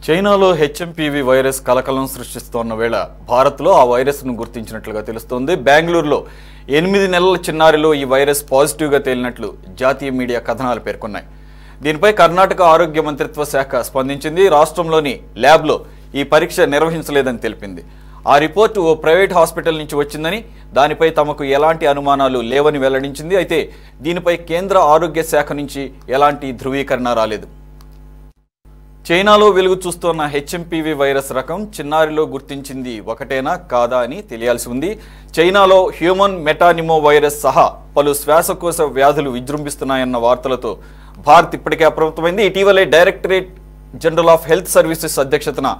చైనాలో HMPV virus కలకలం సృష్టిస్తోన్న వేళ భారత్లో ఆ వైరస్ను గుర్తించినట్లుగా తెలుస్తోంది. బెంగళూరులో 8 నెలల చిన్నారిలో ఈ వైరస్ పాజిటివ్గా తేలినట్లు జాతీయ మీడియా కథనాలు పేర్కొన్నాయి. దీనిపై కర్ణాటక ఆరోగ్య మంత్రిత్వ శాఖ స్పందించింది. రాష్ట్రంలోని ల్యాబ్లో ఈ పరీక్ష నిర్వహించలేదని తెలిపింది. ఆ రిపోర్టు ఓ ప్రైవేట్ హాస్పిటల్ నుంచి వచ్చిందని, దానిపై తమకు ఎలాంటి అనుమానాలు లేవని వెల్లడించింది. అయితే దీనిపై కేంద్ర ఆరోగ్య శాఖ నుంచి ఎలాంటి ధృవీకరణ రాలేదు. చైనాలో వెలుగు చూస్తున్న హెచ్ఎంపీవీ వైరస్ రకం చిన్నారిలో గుర్తించింది ఒకటేనా కాదా అని తెలియాల్సి ఉంది. చైనాలో హ్యూమన్ మెటానిమో వైరస్ సహా పలు శ్వాసకోశ వ్యాధులు విజృంభిస్తున్నాయన్న వార్తలతో భారత్ ఇప్పటికే అప్రమత్తమైంది. ఇటీవలే directorate general of health services అధ్యక్షతన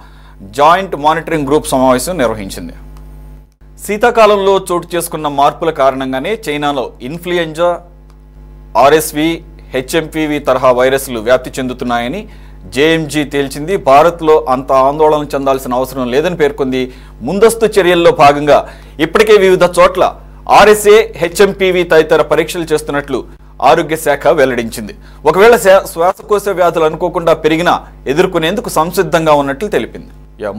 జాయింట్ మానిటరింగ్ గ్రూప్ సమావేశం నిర్వహించింది. శీతాకాలంలో చోటు చేసుకున్న మార్పుల కారణంగానే చైనాలో ఇన్ఫ్లుయెంజా, ఆర్ఎస్వి, హెచ్ఎంపీవీ తరహా వైరస్లు వ్యాప్తి చెందుతున్నాయని జేఎంజీ తేల్చింది. భారత్లో అంత ఆందోళన చెందాల్సిన అవసరం లేదని పేర్కొంది. ముందస్తు చర్యల్లో భాగంగా ఇప్పటికే వివిధ చోట్ల ఆర్ఎస్ఏ, హెచ్ఎంపీవీ తదితర పరీక్షలు చేస్తున్నట్లు ఆరోగ్య శాఖ వెల్లడించింది. ఒకవేళ శ్వాసకోశ వ్యాధులు అనుకోకుండా పెరిగినా ఎదుర్కొనేందుకు సంసిద్ధంగా ఉన్నట్లు తెలిపింది.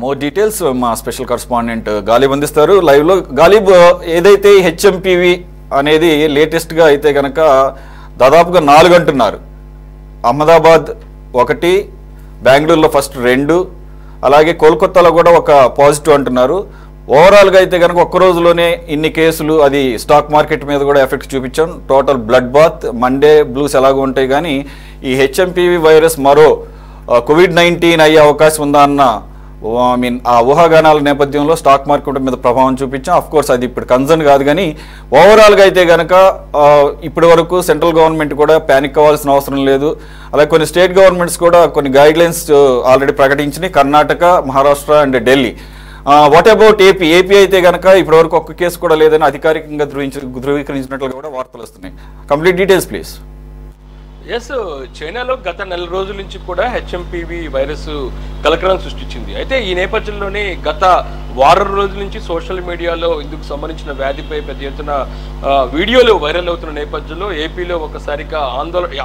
మోర్ డీటెయిల్స్ మా స్పెషల్ కరెస్పాండెంట్ గాలిబ్ అందిస్తారు లైవ్లో. గాలిబ్, ఏదైతే హెచ్ఎంపీవీ అనేది లేటెస్ట్గా అయితే కనుక దాదాపుగా 4 అంటున్నారు. అహ్మదాబాద్ 1, బెంగళూరులో ఫస్ట్ 2, అలాగే కోల్కతాలో కూడా ఒక పాజిటివ్ అంటున్నారు. ఓవరాల్గా అయితే కనుక ఒక్క రోజులోనే ఇన్ని కేసులు, అది స్టాక్ మార్కెట్ మీద కూడా ఎఫెక్ట్ చూపించాం. Total blood bath, Monday blues ఎలాగో ఉంటాయి. కానీ ఈ హెచ్ఎంపీవీ వైరస్ మరో కోవిడ్-19 అయ్యే అవకాశం ఉందా అన్న ఆ ఊహాగానాల నేపథ్యంలో స్టాక్ మార్కెట్ మీద ప్రభావం చూపించాం. అఫ్ కోర్స్ అది ఇప్పుడు కన్సర్న్ కాదు. కానీ ఓవరాల్గా అయితే కనుక ఇప్పటి వరకు సెంట్రల్ గవర్నమెంట్ కూడా ప్యానిక్ అవ్వాల్సిన అవసరం లేదు. అలాగే కొన్ని స్టేట్ గవర్నమెంట్స్ కూడా కొన్ని గైడ్లైన్స్ ఆల్రెడీ ప్రకటించినాయి. Karnataka, Maharashtra and Delhi. What about AP? AP అయితే కనుక ఇప్పటివరకు ఒక్క కేసు కూడా లేదని అధికారికంగా ధృవీకరించినట్లుగా కూడా వార్తలు వస్తున్నాయి. Complete details please. ఎస్, చైనాలో గత 4 రోజుల నుంచి కూడా హెచ్ఎంపీవీ వైరస్ కలకలం సృష్టించింది. అయితే ఈ నేపథ్యంలోనే గత వారం రోజుల నుంచి సోషల్ మీడియాలో ఇందుకు సంబంధించిన వ్యాధిపై పెద్ద ఎత్తున వీడియోలు వైరల్ అవుతున్న నేపథ్యంలో ఏపీలో ఒకసారిగా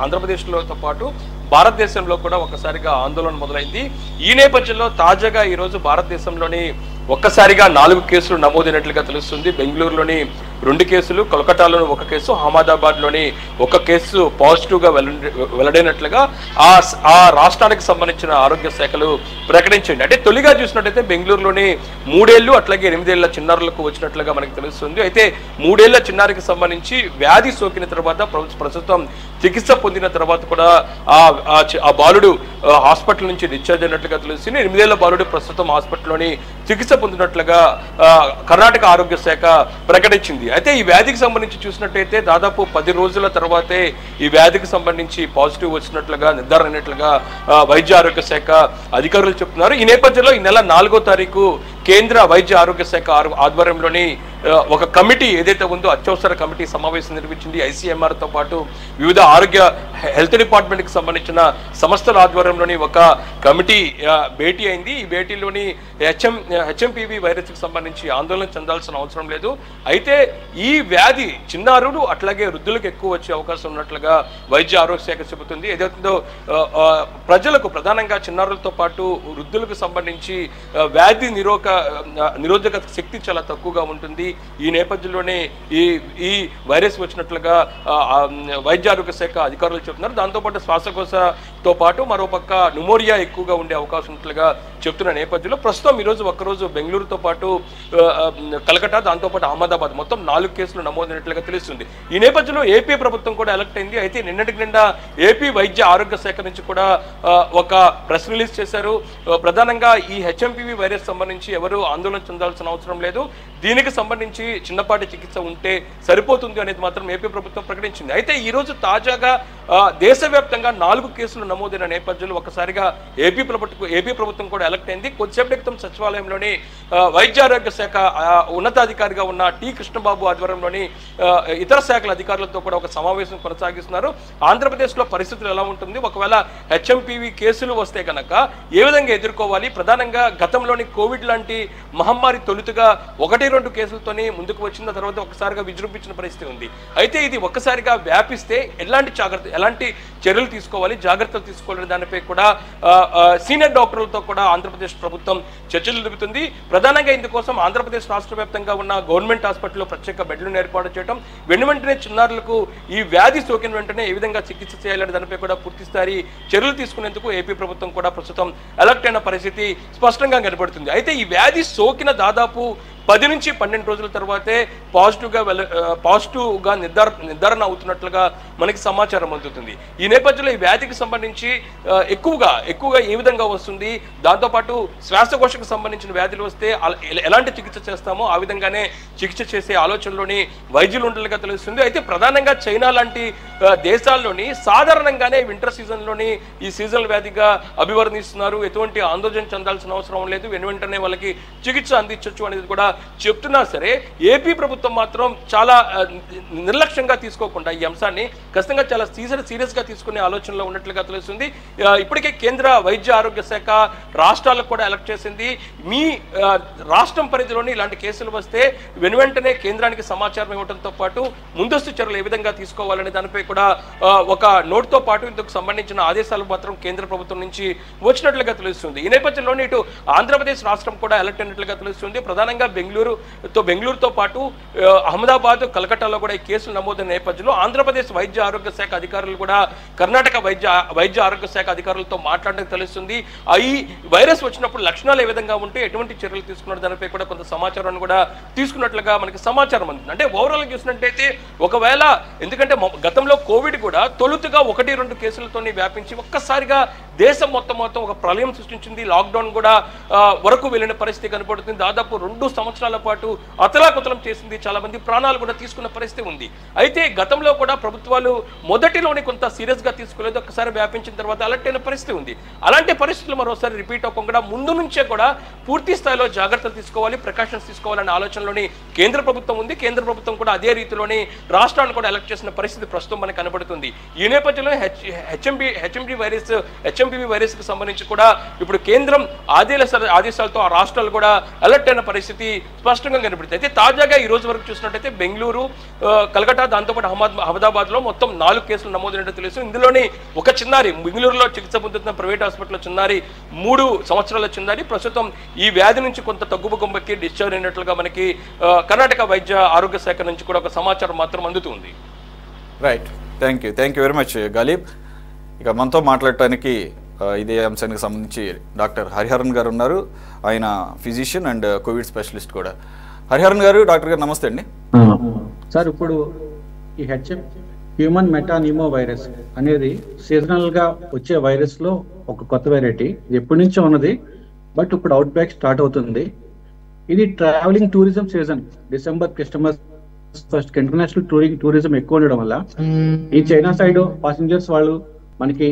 ఆంధ్రప్రదేశ్లతో పాటు భారతదేశంలో కూడా ఒకసారిగా ఆందోళన మొదలైంది. ఈ నేపథ్యంలో తాజాగా ఈరోజు భారతదేశంలోని ఒక్కసారిగా 4 కేసులు నమోదైనట్లుగా తెలుస్తుంది. బెంగళూరులోని 2 కేసులు, కోల్కతాలోని 1 కేసు, అహ్మదాబాద్లోని 1 కేసు పాజిటివ్గా వెల్లడైనట్లుగా ఆ రాష్ట్రానికి సంబంధించిన ఆరోగ్య శాఖలు ప్రకటించండి. అంటే తొలిగా చూసినట్టయితే బెంగళూరులోని 3 ఏళ్ళు అట్లాగే 8 ఏళ్ల చిన్నారులకు వచ్చినట్లుగా మనకు తెలుస్తుంది. అయితే 3 ఏళ్ల చిన్నారికి సంబంధించి వ్యాధి సోకిన తర్వాత ప్రస్తుతం చికిత్స పొందిన తర్వాత కూడా ఆ బాలుడు హాస్పిటల్ నుంచి డిశ్చార్జ్ అయినట్లుగా తెలుస్తుంది. 8 ఏళ్ల బాలుడు ప్రస్తుతం హాస్పిటల్లోని చికిత్స పొందినట్లుగా కర్ణాటక ఆరోగ్య శాఖ ప్రకటించింది. అయితే ఈ వ్యాధికి సంబంధించి చూసినట్టయితే దాదాపు 10 రోజుల తర్వాతే ఈ వ్యాధికి సంబంధించి పాజిటివ్ వచ్చినట్లుగా నిర్ధారణ అయినట్లుగా వైద్య ఆరోగ్య శాఖ అధికారులు చెప్తున్నారు. ఈ నేపథ్యంలో ఈ నెల 4వ తారీఖు కేంద్ర వైద్య ఆరోగ్య శాఖ ఆధ్వర్యంలోని ఒక కమిటీ ఏదైతే ఉందో అత్యవసర కమిటీ సమావేశం నిర్వహించింది. ఐసీఎంఆర్తో పాటు వివిధ ఆరోగ్య హెల్త్ డిపార్ట్మెంట్కి సంబంధించిన సంస్థల ఆధ్వర్యంలోని ఒక కమిటీ భేటీ అయింది. ఈ భేటీలోని హెచ్ఎంపీవీ వైరస్కి సంబంధించి ఆందోళన చెందాల్సిన అవసరం లేదు. అయితే ఈ వ్యాధి చిన్నారులు అట్లాగే వృద్ధులకు ఎక్కువ వచ్చే అవకాశం ఉన్నట్లుగా వైద్య ఆరోగ్య శాఖ చెబుతుంది. ఏదైతుందో ప్రజలకు ప్రధానంగా చిన్నారులతో పాటు వృద్ధులకు సంబంధించి వ్యాధి నిరోధక శక్తి చాలా తక్కువగా ఉంటుంది. ఈ నేపథ్యంలోనే ఈ వైరస్ వచ్చినట్లుగా వైద్య ఆరోగ్య శాఖ అధికారులు చెప్తున్నారు. దాంతోపాటు శ్వాసకోశతో పాటు మరోపక్క న్యూమోనియా ఎక్కువగా ఉండే అవకాశం ఉన్నట్లుగా చెప్తున్న నేపథ్యంలో ప్రస్తుతం ఈరోజు ఒక్కరోజు బెంగళూరుతో పాటు కలకటా, దాంతోపాటు అహ్మదాబాద్ మొత్తం 4 కేసులు నమోదైనట్లుగా తెలుస్తుంది. ఈ నేపథ్యంలో ఏపీ ప్రభుత్వం కూడా అలర్ట్ అయింది. అయితే నిన్నటికి నిండా ఏపీ వైద్య ఆరోగ్య శాఖ నుంచి కూడా ఒక ప్రెస్ రిలీజ్ చేశారు. ప్రధానంగా ఈ హెచ్ఎంపీవీ వైరస్ సంబంధించి ఎవరు ఆందోళన చెందాల్సిన అవసరం లేదు, దీనికి సంబంధించి చిన్నపాటి చికిత్స ఉంటే సరిపోతుంది అనేది మాత్రం ఏపీ ప్రభుత్వం ప్రకటించింది. అయితే ఈ రోజు తాజాగా దేశవ్యాప్తంగా 4 కేసులు నమోదైన నేపథ్యంలో ఒకసారిగా ఏపీ ప్రభుత్వం కూడా అలర్ట్ అయింది. కొద్దిసేపటి క్రితం సచివాలయంలోని వైద్య ఆరోగ్య శాఖ ఉన్నతాధికారిగా ఉన్న టి కృష్ణబాబు ఆధ్వర్యంలోని ఇతర శాఖల అధికారులతో కూడా ఒక సమావేశం కొనసాగిస్తున్నారు. ఆంధ్రప్రదేశ్లో పరిస్థితులు ఎలా ఉంటుంది, ఒకవేళ హెచ్ఎంపీవీ కేసులు వస్తే కనుక ఏ విధంగా ఎదుర్కోవాలి, ప్రధానంగా గతంలోని కోవిడ్ లాంటి మహమ్మారి తొలుతుగా 1, 2 కేసులతోని ముందుకు వచ్చిన తర్వాత ఒక్కసారిగా విజృంభించిన పరిస్థితి ఉంది. అయితే ఇది ఒక్కసారిగా వ్యాపిస్తే ఎలాంటి చర్యలు తీసుకోవాలి, జాగ్రత్తలు తీసుకోవాలనే దానిపై కూడా సీనియర్ డాక్టర్లతో కూడా ఆంధ్రప్రదేశ్ ప్రభుత్వం చర్చలు జరుపుతుంది. ప్రధానంగా ఇందుకోసం ఆంధ్రప్రదేశ్ రాష్ట్ర వ్యాప్తంగా ఉన్న గవర్నమెంట్ హాస్పిటల్లో ప్రత్యేక బెడ్లను ఏర్పాటు చేయడం, వెంటనే చిన్నారులకు ఈ వ్యాధి సోకిన వెంటనే ఏ విధంగా చికిత్స చేయాలనే దానిపై కూడా పూర్తిస్థాయి చర్యలు తీసుకునేందుకు ఏపీ ప్రభుత్వం కూడా ప్రస్తుతం అలర్ట్ అయిన పరిస్థితి స్పష్టంగా కనబడుతుంది. అయితే ఈ వ్యాధి సోకిన దాదాపు 10 నుంచి 12 రోజుల తర్వాతే పాజిటివ్గా నిర్ధారణ అవుతున్నట్లుగా మనకి సమాచారం అందుతుంది. ఈ నేపథ్యంలో ఈ వ్యాధికి సంబంధించి ఎక్కువగా ఏ విధంగా వస్తుంది, దాంతోపాటు శ్వాసకోశకు సంబంధించిన వ్యాధులు వస్తే ఎలాంటి చికిత్స చేస్తామో ఆ విధంగానే చికిత్స చేసే ఆలోచనలోని వైద్యులు ఉండలుగా తెలుస్తుంది. అయితే ప్రధానంగా చైనా లాంటి దేశాల్లోని సాధారణంగానే వింటర్ సీజన్లోని ఈ సీజనల్ వ్యాధిగా అభివర్ణిస్తున్నారు. ఎటువంటి ఆందోళన చెందాల్సిన అవసరం లేదు, వెంటనే వాళ్ళకి చికిత్స అందించవచ్చు అనేది కూడా చెప్తున్నా సరే ఏపీ ప్రభుత్వం మాత్రం చాలా నిర్లక్ష్యంగా తీసుకోకుండా ఈ అంశాన్ని ఖచ్చితంగా చాలా సీరియస్ గా తీసుకునే ఆలోచనలో ఉన్నట్లుగా తెలుస్తుంది. ఇప్పటికే కేంద్ర వైద్య ఆరోగ్య శాఖ రాష్ట్రాలకు కూడా అలర్ట్ చేసింది. మీ రాష్ట్రం పరిధిలోని ఇలాంటి కేసులు వస్తే వెంటనే కేంద్రానికి సమాచారం ఇవ్వడంతో పాటు ముందస్తు చర్యలు ఏ విధంగా తీసుకోవాలనే దానిపై కూడా ఒక నోట్తో పాటు ఇందుకు సంబంధించిన ఆదేశాలు మాత్రం కేంద్ర ప్రభుత్వం నుంచి వచ్చినట్లుగా తెలుస్తుంది. ఈ నేపథ్యంలోనే ఇటు ఆంధ్రప్రదేశ్ రాష్ట్రం కూడా అలర్ట్ అయినట్లుగా తెలుస్తుంది. ప్రధానంగా బెంగళూరుతో పాటు అహ్మదాబాద్, కలకట్టాలో కూడా ఈ కేసులు నమోదైన నేపథ్యంలో ఆంధ్రప్రదేశ్ వైద్య ఆరోగ్య శాఖ అధికారులు కూడా కర్ణాటక వైద్య ఆరోగ్య శాఖ అధికారులతో మాట్లాడడం తెలుస్తుంది. ఈ వైరస్ వచ్చినప్పుడు లక్షణాలు ఏ విధంగా ఉంటే ఎటువంటి చర్యలు తీసుకున్న దానిపై కూడా కొంత సమాచారాన్ని కూడా తీసుకున్నట్లుగా మనకి సమాచారం అందుతుంది. అంటే ఓవరాల్ చూసినట్టయితే ఒకవేళ ఎందుకంటే గతంలో కోవిడ్ కూడా తొలుతుగా 1-2 కేసులతోనే వ్యాపించి ఒక్కసారిగా దేశం మొత్తం ఒక ప్రళయం సృష్టించింది. లాక్డౌన్ కూడా వరకు వెళ్ళిన పరిస్థితి కనపడుతుంది. దాదాపు 2 సంవత్సరాల పాటు అతలాకుతలం చేసింది. చాలా మంది ప్రాణాలు కూడా తీసుకున్న పరిస్థితి ఉంది. అయితే గతంలో కూడా ప్రభుత్వాలు మొదటిలోనే కొంత సీరియస్ గా తీసుకోలేదు, ఒక్కసారి వ్యాపించిన తర్వాత అలర్ట్ అయిన పరిస్థితి ఉంది. అలాంటి పరిస్థితులు మరోసారి రిపీట్ అవ్వకుండా ముందు నుంచే కూడా పూర్తి స్థాయిలో జాగ్రత్తలు తీసుకోవాలి, ప్రికాషన్స్ తీసుకోవాలనే ఆలోచనలోని కేంద్ర ప్రభుత్వం ఉంది. కేంద్ర ప్రభుత్వం కూడా అదే రీతిలోనే రాష్ట్రాన్ని కూడా అలర్ట్ చేసిన పరిస్థితి ప్రస్తుతం మనకు కనబడుతుంది. ఈ నేపథ్యంలో హెచ్ఎంపీవీ వైరస్ కి సంబంధించి కూడా ఇప్పుడు కేంద్రం ఆదేశాలతో ఆ రాష్ట్రాలు కూడా అలర్ట్ అయిన పరిస్థితి స్పష్టంగా కనబడుతుంది. అయితే తాజాగా ఈ రోజు వరకు చూసినట్టయితే బెంగళూరు, కలకట్టా, దాంతోపాటు అహ్మదాబాద్ లో మొత్తం 4 కేసులు నమోదైనట్టు తెలుసు. ఇందులోని ఒక చిన్నారి బెంగళూరులో చికిత్స పొందుతున్న ప్రైవేట్ హాస్పిటల్లో చిన్నారి 3 సంవత్సరాల చిన్నారి ప్రస్తుతం ఈ వ్యాధి నుంచి కొంత తగ్గుముఖంకి డిశ్చార్జ్ అయినట్లుగా మనకి కర్ణాటక వైద్య ఆరోగ్య శాఖ నుంచి కూడా ఒక సమాచారం మాత్రం అందుతుంది. Right, thank you very much Ghalib. ఇక మనతో మాట్లాడటానికి ఇదే అంశానికి సంబంధించి డాక్టర్ హరిహరన్ గారు ఉన్నారు. ఆయన ఫిజిషియన్ అండ్ కోవిడ్ స్పెషలిస్ట్ కూడా. హరిహరన్ గారు, డాక్టర్ గారు నమస్తే అండి. సార్, ఇప్పుడు ఈ హ్యూమన్ మెటానిమో వైరస్ అనేది సీజనల్ గా వచ్చే వైరస్ లో ఒక కొత్త వెరైటీ. ఇది ఎప్పటి నుంచో ఉన్నది, బట్ ఇప్పుడు అవుట్ బ్రేక్ స్టార్ట్ అవుతుంది. ఇది travelling tourism season. December Christmas first international tourism ఎక్కువ ఉండడం వల్ల ఈ చైనా సైడ్ పాసింజర్స్ వాళ్ళు మనకి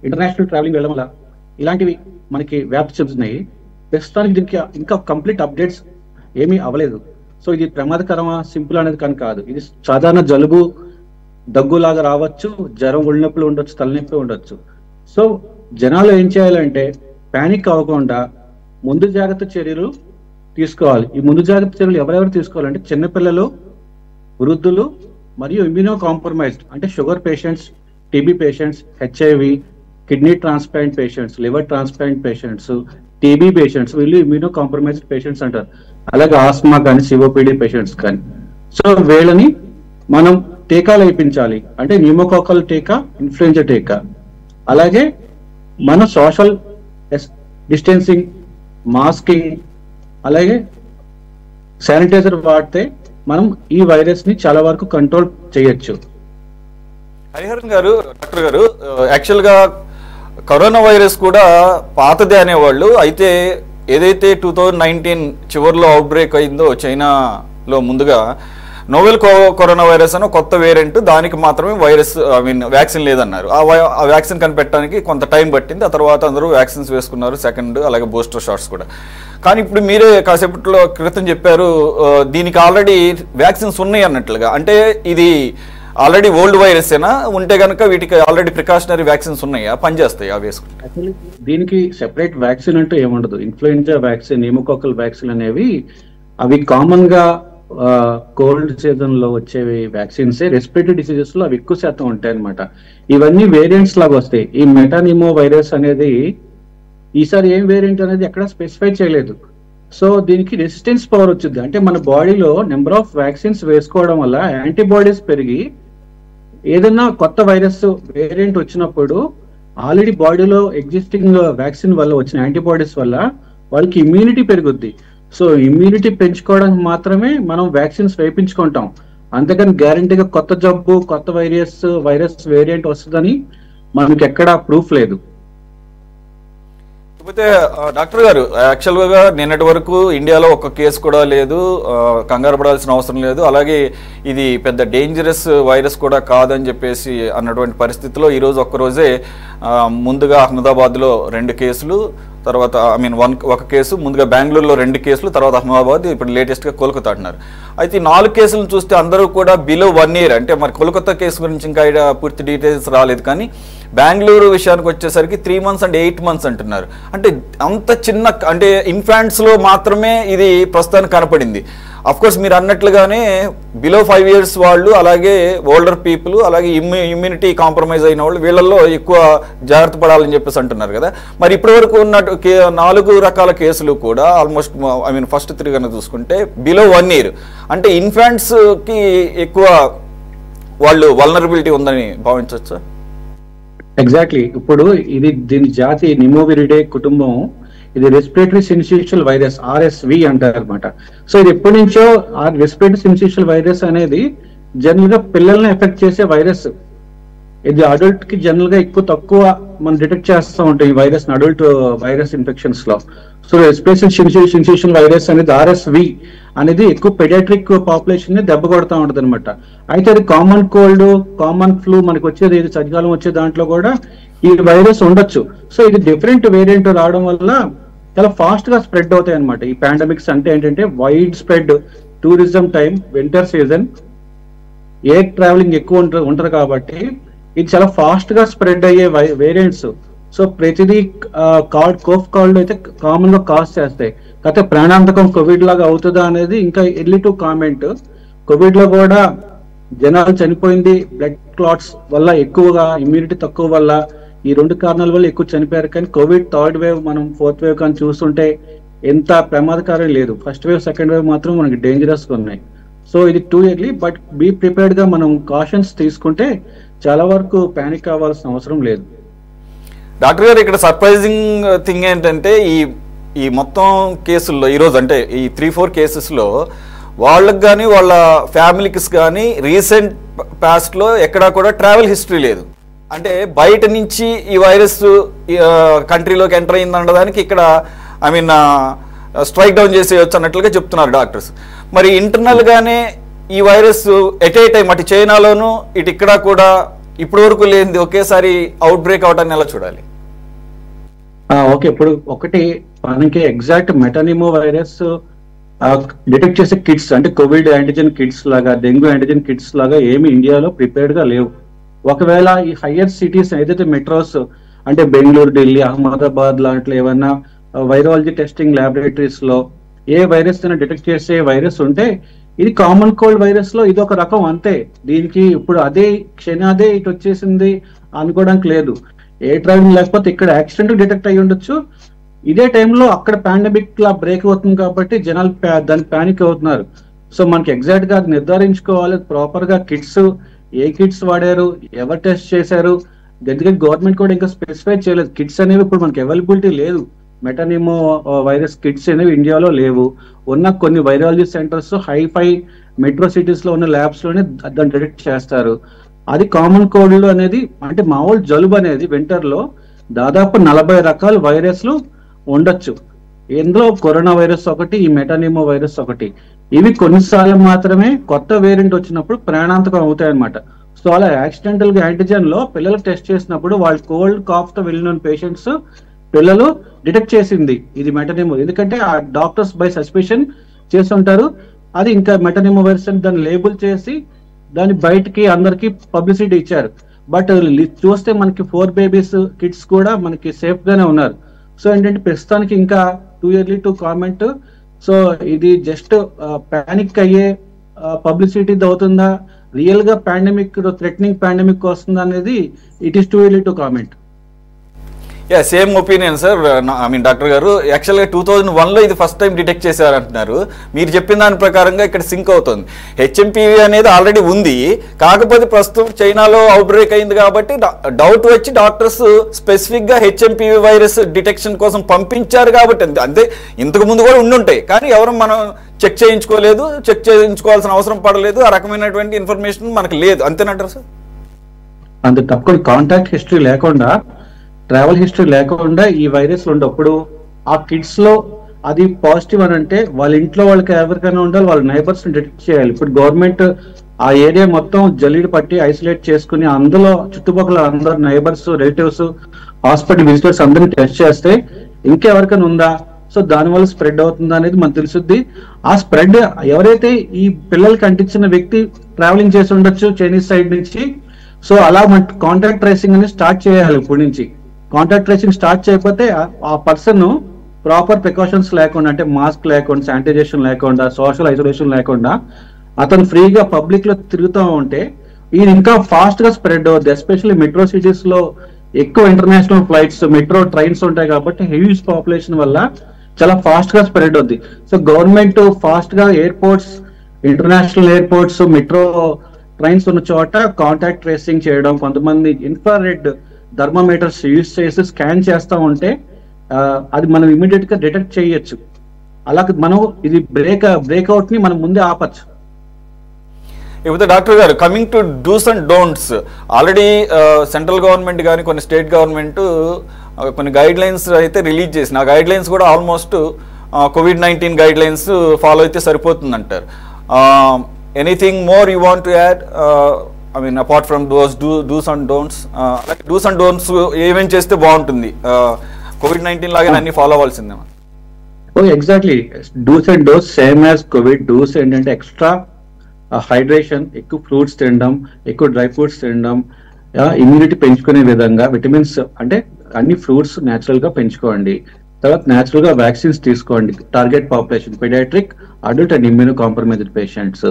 ఇంటర్నేషనల్ ట్రావెలింగ్ వెళ్ళడం వల్ల ఇలాంటివి మనకి వ్యాప్తి చెందుతున్నాయి. ప్రస్తుతానికి దీనికి ఇంకా కంప్లీట్ అప్డేట్స్ ఏమీ అవ్వలేదు. సో ఇది ప్రమాదకరమా, సింపుల్ అనేది కానీ కాదు. ఇది సాధారణ జలుబు, దగ్గులాగా రావచ్చు, జ్వరం, ఒళ్ళనొప్పులు ఉండొచ్చు, తలనొప్పి ఉండొచ్చు. సో జనాలు ఏం చేయాలంటే పానిక్ అవ్వకుండా ముందు జాగ్రత్త చర్యలు తీసుకోవాలి. ఈ ముందు జాగ్రత్త చర్యలు ఎవరెవరు తీసుకోవాలంటే చిన్నపిల్లలు, వృద్ధులు మరియు ఇమ్యూనో కాంప్రమైజ్డ్ అంటే sugar patients, TB patients, HIV, kidney transplant patients, liver transplant patients, TB patients, వీళ్ళు ఇమ్యూనో కాంప్రమైజ్డ్ పేషెంట్స్ అంటారు. అలాగే ఆస్మా కానీ, సిఓపిడి పేషెంట్స్ కానీ. సో వీళ్ళని మనం టీకాలు వేయించాలి. అంటే న్యూమోకాకల్ టీకా, ఇన్ఫ్లుయెంజా టీకా. అలాగే మనం సోషల్ డిస్టెన్సింగ్, మాస్కింగ్, అలాగే శానిటైజర్ వాడితే మనం ఈ వైరస్ ని చాలా వరకు కంట్రోల్ చేయొచ్చు. హరిహరన్ గారు, డాక్టర్ గారు, యాక్చువల్గా కరోనా వైరస్ కూడా పాతదే అనేవాళ్ళు. అయితే ఏదైతే 2019 చివరిలో అవుట్ బ్రేక్ అయిందో చైనాలో, ముందుగా నోవెల్ కరోనా వైరస్ అని కొత్త వేరియంట్, దానికి మాత్రమే వ్యాక్సిన్ లేదన్నారు. ఆ వ్యాక్సిన్ కనిపెట్టడానికి కొంత టైం పట్టింది. ఆ తర్వాత అందరూ వ్యాక్సిన్స్ వేసుకున్నారు, సెకండ్ అలాగే బూస్టర్ షాట్స్ కూడా. కానీ ఇప్పుడు మీరే కాసేపట్లో క్రితం చెప్పారు దీనికి ఆల్రెడీ వ్యాక్సిన్స్ ఉన్నాయి అన్నట్లుగా. అంటే ఇది ఆల్రెడీ ఓల్డ్ వైరస్ ఏనా, ఉంటే కనుక వీటికి ఆల్రెడీ ప్రికాషనరీ వ్యాక్సిన్స్ ఉన్నాయా, పనిచేస్తాయి ఆ వేసుకుని? యాక్చువల్లీ దీనికి సెపరేట్ వ్యాక్సిన్ అంటూ ఏముండదు. ఇన్ఫ్లుయెంజా వ్యాక్సిన్, న్యూమోకాకల్ వ్యాక్సిన్ అనేవి అవి కామన్ గా కోల్డ్ సీజన్ లో వచ్చేవి వ్యాక్సిన్స్. రెస్పిరేటరీ డిసీజెస్ లో అవి ఎక్కువ శాతం ఉంటాయి అనమాట. ఇవన్నీ వేరియంట్స్ లాగా వస్తాయి. ఈ మెటానిమో వైరస్ అనేది ఈసారి ఏం వేరియంట్ అనేది ఎక్కడ స్పెసిఫై చేయలేదు. సో దీనికి రెసిస్టెన్స్ పవర్ వచ్చింది. అంటే మన బాడీలో నెంబర్ ఆఫ్ వ్యాక్సిన్స్ వేసుకోవడం వల్ల యాంటీబాడీస్ పెరిగి ఏదైనా కొత్త వైరస్ వేరియంట్ వచ్చినప్పుడు ఆల్రెడీ బాడీలో ఎగ్జిస్టింగ్ వ్యాక్సిన్ వల్ల వచ్చిన యాంటీబాడీస్ వల్ల వాళ్ళకి ఇమ్యూనిటీ పెరుగుద్ది. సో ఇమ్యూనిటీ పెంచుకోవడానికి మాత్రమే మనం వ్యాక్సిన్స్ వేయించుకుంటాం. అంతేకాని గ్యారంటీగా కొత్త జబ్బు, కొత్త వైరస్ వేరియంట్ వస్తుందని మనకి ఎక్కడా ప్రూఫ్ లేదు. కాకపోతే డాక్టర్ గారు, యాక్చువల్గా నిన్నటి వరకు ఇండియాలో ఒక కేసు కూడా లేదు, కంగారు పడాల్సిన అవసరం లేదు, అలాగే ఇది పెద్ద డేంజరస్ వైరస్ కూడా కాదని చెప్పేసి అన్నటువంటి పరిస్థితిలో ఈరోజు ఒక్కరోజే ముందుగా అహ్మదాబాద్లో 2 కేసులు, తర్వాత ఒక కేసు, ముందుగా బెంగళూరులో 2 కేసులు, తర్వాత అహ్మదాబాద్, ఇప్పుడు లేటెస్ట్గా కోల్కతా అంటున్నారు. అయితే ఈ 4 కేసులను చూస్తే అందరూ కూడా బిలో 1 year. అంటే మరి కోల్కతా కేసు గురించి ఇంకా పూర్తి డీటెయిల్స్ రాలేదు, కానీ బెంగళూరు విషయానికి వచ్చేసరికి 3 months and 8 months అంటున్నారు. అంటే అంత చిన్న, అంటే ఇన్ఫాంట్స్లో మాత్రమే ఇది ప్రస్తుతానికి కనపడింది. అఫ్కోర్స్ మీరు అన్నట్లుగానే బిలో 5 years వాళ్ళు, అలాగే ఓల్డర్ పీపుల్, అలాగే ఇమ్యూనిటీ కాంప్రమైజ్ అయిన వాళ్ళు, వీళ్ళల్లో ఎక్కువ జాగ్రత్త పడాలని చెప్పేసి అంటున్నారు కదా. మరి ఇప్పటి వరకు ఉన్న 4 రకాల కేసులు కూడా ఆల్మోస్ట్ ఫస్ట్ 3 కనుక చూసుకుంటే బిలో 1 year. అంటే ఇన్ఫాంట్స్కి ఎక్కువ వాళ్ళు వల్నరబిలిటీ ఉందని భావించవచ్చు. ఎగ్జాక్ట్లీ. ఇప్పుడు దీని జాతి నిమోవిరిడే కుటుంబం. ఇది రెస్పిరేటరీ సిన్సిషియల్ వైరస్, RSV అంటారు అనమాట. సో ఇది ఎప్పటి నుంచో రెస్పిరేటరీ సిన్సిషియల్ వైరస్ అనేది జనరల్ గా పిల్లల్ని ఎఫెక్ట్ చేసే వైరస్. ఇది అడల్ట్ కి జనరల్ గా తక్కువ మనం డిటెక్ట్ చేస్తూ ఉంటాం ఈ వైరస్ అడల్ట్ వైరస్ ఇన్ఫెక్షన్స్ లో. సో రెస్పిరేటరీ సిన్సిషియల్ వైరస్ అనేది RSV అనేది ఎక్కువ పెడియాట్రిక్ పాపులేషన్ ని దెబ్బ కొడతా ఉంటది అనమాట. అయితే అది కామన్ కోల్డ్, కామన్ ఫ్లూ మనకి వచ్చేది, ఇది చలికాలం వచ్చే దాంట్లో కూడా ఈ వైరస్ ఉండొచ్చు. సో ఇది డిఫరెంట్ వేరియంట్ రావడం వల్ల చాలా ఫాస్ట్ గా స్ప్రెడ్ అవుతాయి అనమాట. ఈ పాండమిక్స్ అంటే ఏంటంటే wide spread, tourism time, winter season, air travelling ఎక్కువ ఉంటారు కాబట్టి ఇది చాలా ఫాస్ట్ గా స్ప్రెడ్ అయ్యే వేరియంట్స్. సో ప్రతిదీ కోఫ్ కాల్డ్ అయితే కామన్ గా కాజ్ చేస్తాయి. కాకపోతే ప్రాణాంతకం కోవిడ్ లాగా అవుతుందా అనేది ఇంకా ఎర్లీ టు కామెంట్. కోవిడ్ లో కూడా జనాలు చనిపోయింది బ్లడ్ క్లాట్స్ వల్ల, ఎక్కువగా ఇమ్యూనిటీ తక్కువ వల్ల, ఈ 2 కారణాల వల్ల ఎక్కువ చనిపోయారు. కానీ కోవిడ్ 3rd wave, మనం 4th wave కానీ చూస్తుంటే ఎంత ప్రమాదకారం లేదు. ఫస్ట్ వేవ్, సెకండ్ వేవ్ మాత్రం మనకి డేంజరస్ గా ఉన్నాయి. సో ఇది too early, but be prepared గా మనం కాషన్స్ తీసుకుంటే చాలా వరకు పానిక్ అవ్వాల్సిన అవసరం లేదు. డాక్టర్ గారు, ఇక్కడ సర్ప్రైజింగ్ థింగ్ ఏంటంటే ఈ మొత్తం కేసుల్లో ఈరోజు, అంటే ఈ 3-4 కేసెస్లో వాళ్ళకి కానీ వాళ్ళ ఫ్యామిలీకి కానీ రీసెంట్ పాస్ట్లో ఎక్కడా కూడా ట్రావెల్ హిస్టరీ లేదు. అంటే బయట నుంచి ఈ వైరస్ కంట్రీలోకి ఎంటర్ అయింది అనడానికి ఇక్కడ స్ట్రైక్ డౌన్ చేసేయచ్చు అన్నట్లుగా చెప్తున్నారు డాక్టర్స్. మరి ఇంటర్నల్గానే ఈ వైరస్ ఎట్ ఏ టైం అటు చైనాలోను ఇటు ఇక్కడ కూడా ఇప్పటి వరకు లేనిది ఒకేసారి అవుట్ బ్రేక్ అవటాన్ని ఎలా చూడాలి? ఓకే, ఇప్పుడు ఒకటి మనకి ఎగ్జాక్ట్ మెటానిమో వైరస్ డిటెక్ట్ చేసే కిట్స్, అంటే కోవిడ్ యాంటిజెన్ కిట్స్ లాగా, డెంగ్యూ యాంటిజెన్ కిట్స్ లాగా ఏమి ఇండియాలో ప్రిపేర్డ్ గా లేవు. ఒకవేళ ఈ హయ్యర్ సిటీస్ ఏదైతే మెట్రోస్ అంటే బెంగళూరు, ఢిల్లీ, అహ్మదాబాద్ లాంటి ఏమన్నా వైరాలజీ టెస్టింగ్ ల్యాబొరేటరీస్ లో ఏ వైరస్ అయినా డిటెక్ట్ చేసే వైరస్ ఉంటే ఇది కామన్ కోల్డ్ వైరస్ లో ఇది ఒక రకం అంతే. దీనికి ఇప్పుడు అదే ఇటు వచ్చేసింది అనుకోవడానికి లేదు. ఏ ట్రావెలింగ్ లేకపోతే ఇక్కడ యాక్సిడెంట్ డిటెక్ట్ అయ్యి ఉండొచ్చు. ఇదే టైంలో అక్కడ పాండమిక్ లా బ్రేక్ అవుతుంది కాబట్టి జనాలు దాన్ని పానిక్ అవుతున్నారు. సో మనకి ఎగ్జాక్ట్ గా అది నిర్ధారించుకోవాలి ప్రాపర్ గా. కిట్స్ ఏ కిట్స్ వాడారు, ఎవరు టెస్ట్ చేశారు, ఎందుకంటే గవర్నమెంట్ కూడా ఇంకా స్పెసిఫై చేయలేదు. కిట్స్ అనేవి ఇప్పుడు మనకి అవైలబిలిటీ లేదు. మెటానిమో వైరస్ కిట్స్ అనేవి ఇండియాలో లేవు. ఉన్న కొన్ని virology centres hi-fi metro cities లో ఉన్న ల్యాబ్స్ లోనే దాన్ని డిటెక్ట్ చేస్తారు. అది కామన్ కోల్డ్ అనేది, అంటే మామూలు జలుబు అనేది వింటర్ లో దాదాపు 40 రకాల వైరస్లు ఉండొచ్చు. ఇందులో కరోనా వైరస్ ఒకటి, ఈ మెటానిమో వైరస్ ఒకటి. ఇవి కొన్నిసార్లు మాత్రమే కొత్త వేరియంట్ వచ్చినప్పుడు ప్రాణాంతకం అవుతాయి అనమాట. సో అలా యాక్సిడెంటల్ గా యాంటిజెన్ లో పిల్లలకు టెస్ట్ చేసినప్పుడు వాళ్ళు కోల్డ్ కాఫ్ తో వెళ్ళిన పేషెంట్స్ పిల్లలు డిటెక్ట్ చేసింది ఇది మెటానిమో. ఎందుకంటే ఆ డాక్టర్స్ బై సస్పెషన్ చేస్తుంటారు. అది ఇంకా మెటానిమో వైరస్ అని దాన్ని లేబుల్ చేసి దాన్ని బయటికి అందరికి పబ్లిసిటీ ఇచ్చారు. బట్ చూస్తే మనకి 4 babies కిడ్స్ కూడా మనకి సేఫ్ గానే ఉన్నారు. సో ఏంటంటే ప్రస్తుతానికి ఇంకా too early to comment. So ఇది జస్ట్ పానిక్ అయ్యే పబ్లిసిటీ అవుతుందా, రియల్ గా పాండమిక్ థ్రెటనింగ్ పాండమిక్ వస్తుందా అనేది it is too early to comment. Same opinion sir. I mean doctor గారు, యాక్చువల్గా 2001లో ఇది ఫస్ట్ టైం డిటెక్ట్ చేశారంటున్నారు. మీరు చెప్పిన దాని ప్రకారంగా ఇక్కడ సింక్ అవుతుంది. హెచ్ఎంపీవీ అనేది ఆల్రెడీ ఉంది, కాకపోతే ప్రస్తుతం చైనాలో అవుట్ బ్రేక్ అయింది కాబట్టి డౌట్ వచ్చి డాక్టర్స్ స్పెసిఫిక్గా హెచ్ఎంపీవీ వైరస్ డిటెక్షన్ కోసం పంపించారు కాబట్టి అంతే. ఇంతకు ముందు కూడా ఉండుంటాయి, కానీ ఎవరు మనం చెక్ చేయించుకోలేదు, చెక్ చేయించుకోవాల్సిన అవసరం పడలేదు, ఆ రకమైనటువంటి ఇన్ఫర్మేషన్ మనకు లేదు, అంతేనంటారు సార్? అంతే తప్పకుండా. కాంటాక్ట్ హిస్టరీ లేకుండా, ట్రావెల్ హిస్టరీ లేకుండా ఈ వైరస్ ఉండప్పుడు ఆ కిడ్స్ లో అది పాజిటివ్ అని అంటే వాళ్ళ ఇంట్లో వాళ్ళకి ఎవరికైనా ఉండాలి, వాళ్ళ నైబర్స్ డిటెక్ట్ చేయాలి. ఇప్పుడు గవర్నమెంట్ ఆ ఏరియా మొత్తం జల్లీడు పట్టి ఐసోలేట్ చేసుకుని అందులో చుట్టుపక్కల అందరు నైబర్స్, రిలేటివ్స్, హాస్పిటల్ విజిటర్స్ అందరినీ టెస్ట్ చేస్తే ఇంకెవరికైనా ఉందా, సో దానివల్ల స్ప్రెడ్ అవుతుందా అనేది మనకు తెలుసుద్ది. ఆ స్ప్రెడ్ ఎవరైతే ఈ పిల్లలకి అంటించిన వ్యక్తి ట్రావెలింగ్ చేసి ఉండొచ్చు చైనీస్ సైడ్ నుంచి, సో అలా మన కాంటాక్ట్ ట్రేసింగ్ అనేది స్టార్ట్ చేయాలి. ఇప్పటి నుంచి కాంటాక్ట్ ట్రేసింగ్ స్టార్ట్ చేయకపోతే ఆ పర్సన్ ప్రాపర్ ప్రికాషన్స్ లేకుండా, అంటే మాస్క్ లేకుండా, శానిటైజేషన్ లేకుండా, సోషల్ ఐసోలేషన్ లేకుండా అతను ఫ్రీగా పబ్లిక్ లో తిరుగుతూ ఉంటే ఇది ఇంకా ఫాస్ట్ గా స్ప్రెడ్ అవుద్ది. ఎస్పెషల్లీ మెట్రో సిటీస్ లో ఎక్కువ ఇంటర్నేషనల్ ఫ్లైట్స్, మెట్రో ట్రైన్స్ ఉంటాయి కాబట్టి హ్యూజ్ పాపులేషన్ వల్ల చాలా ఫాస్ట్ గా స్ప్రెడ్ అవుద్ది. సో గవర్నమెంట్ ఫాస్ట్ గా airports, international airports, metro trains ఉన్న చోట కాంటాక్ట్ ట్రేసింగ్ చేయడం, కొంతమంది ఇన్ఫ్రారెడ్ థర్మోమీటర్స్ యూజ్ చేసి స్కాన్ చేస్తా ఉంటే అది మనం ఇమీడియట్ గా డిటెక్ట్ చేయొచ్చు. అలాగే మనం ఇది బ్రేక్అవుట్ ని మనం ముందే ఆపచ్చు. ఇకపోతే డాక్టర్ గారు, coming to dos and don'ts, already central government కానీ కొన్ని స్టేట్ గవర్నమెంట్ కొన్ని గైడ్ లైన్స్ అయితే రిలీజ్ చేసిన, ఆ గైడ్ లైన్స్ కూడా almost COVID-19 guidelines follow అయితే సరిపోతుంది అంటారు. Anything more you want to add? I mean, apart from those do's and don'ts, like do's and don'ts ఏమేం చేస్తే బాగుంటుంది? COVID-19 లాగా అన్ని ఫాలో అవ్వాల్సిందేమా? Oh exactly, dos and don'ts same as COVID. Dos ఏంటంటే ఎక్స్ట్రా హైడ్రేషన్, ఎక్కువ fruits తినడం, ఎక్కువ డ్రై ఫ్రూట్స్ తినడం, ఇమ్యూనిటీ పెంచుకునే విధంగా విటమిన్స్, అంటే అన్ని ఫ్రూట్స్ న్యాచురల్ గా పెంచుకోండి. తర్వాత న్యాచురల్ గా వ్యాక్సిన్స్ తీసుకోండి. Target population paediatric, adult and immunocompromised patients.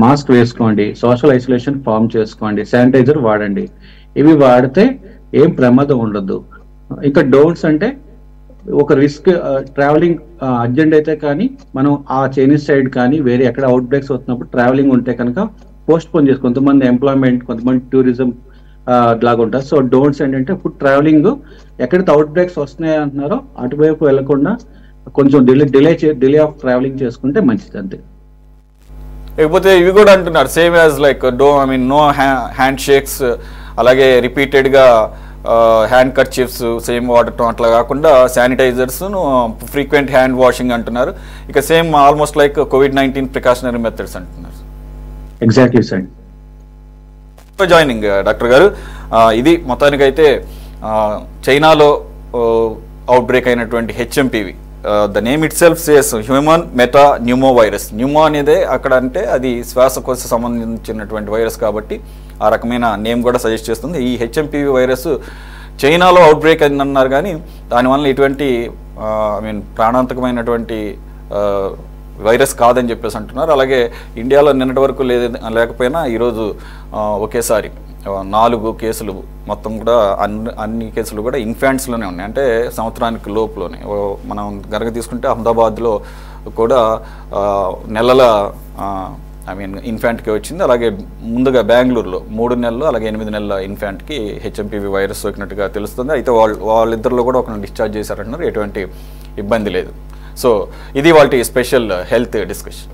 Mask వేసుకోండి, సోషల్ ఐసోలేషన్ ఫామ్ చేసుకోండి, శానిటైజర్ వాడండి. ఇవి వాడితే ఏం ప్రమాదం ఉండదు. ఇంకా డోంట్స్ అంటే ఒక రిస్క్ ట్రావెలింగ్ అర్జెంట్ అయితే కానీ మనం ఆ చైనీస్ సైడ్ కానీ వేరే ఎక్కడ అవుట్ బ్రేక్స్ అవుతున్నప్పుడు ట్రావెలింగ్ ఉంటే కనుక పోస్ట్ పోన్ చేసి, కొంతమంది ఎంప్లాయ్మెంట్, కొంతమంది టూరిజం లాగా ఉంటారు. సో డోంట్స్ ఏంటంటే ఇప్పుడు ట్రావెలింగ్ ఎక్కడైతే అవుట్ బ్రేక్స్ వస్తున్నాయి అంటున్నారో అటువైపు వెళ్లకుండా కొంచెం డిలే ఆఫ్ ట్రావెలింగ్ చేసుకుంటే మంచిది, అంతే. లేకపోతే ఇవి కూడా అంటున్నారు same as like no handshakes, అలాగే రిపీటెడ్గా హ్యాండ్ కర్చీఫ్స్ సేమ్ వాడటం అట్లా కాకుండా శానిటైజర్స్, ఫ్రీక్వెంట్ హ్యాండ్ వాషింగ్ అంటున్నారు. ఇక same almost like COVID-19 precautionary methods అంటున్నారు. Exactly sir. జాయినింగ్ డాక్టర్ గారు, ఇది మొత్తానికైతే చైనాలో అవుట్ బ్రేక్ అయినటువంటి HMPV, the name itself says human metapneumovirus. Pneumo అనేదే అక్కడ అంటే అది శ్వాసకోశ సంబంధించినటువంటి వైరస్ కాబట్టి ఆ రకమైన నేమ్ కూడా సజెస్ట్ చేస్తుంది. ఈ హెచ్ఎంపీవీ వైరస్ చైనాలో అవుట్ బ్రేక్ అయిందన్నారు, కానీ దానివల్ల ఇటువంటి ప్రాణాంతకమైనటువంటి వైరస్ కాదని చెప్పేసి అంటున్నారు. అలాగే ఇండియాలో నిన్నటి వరకు లేకపోయినా ఈరోజు ఒకేసారి 4 కేసులు, మొత్తం కూడా అన్ని కేసులు కూడా ఇన్ఫాంట్స్లోనే ఉన్నాయి, అంటే సంవత్సరానికి లోపులోనే. మనం గనక తీసుకుంటే అహ్మదాబాద్లో కూడా నెలల ఇన్ఫాంట్కి వచ్చింది. అలాగే ముందుగా బెంగళూరులో 3 నెలలు, అలాగే 8 నెలల ఇన్ఫాంట్కి హెచ్ఎంపీవీ వైరస్ సోకినట్టుగా తెలుస్తుంది. అయితే వాళ్ళిద్దరిలో కూడా ఒకరిని డిశ్చార్జ్ చేశారంటున్నారు, ఎటువంటి ఇబ్బంది లేదు. సో ఇది వాళ్ళ స్పెషల్ హెల్త్ డిస్కషన్.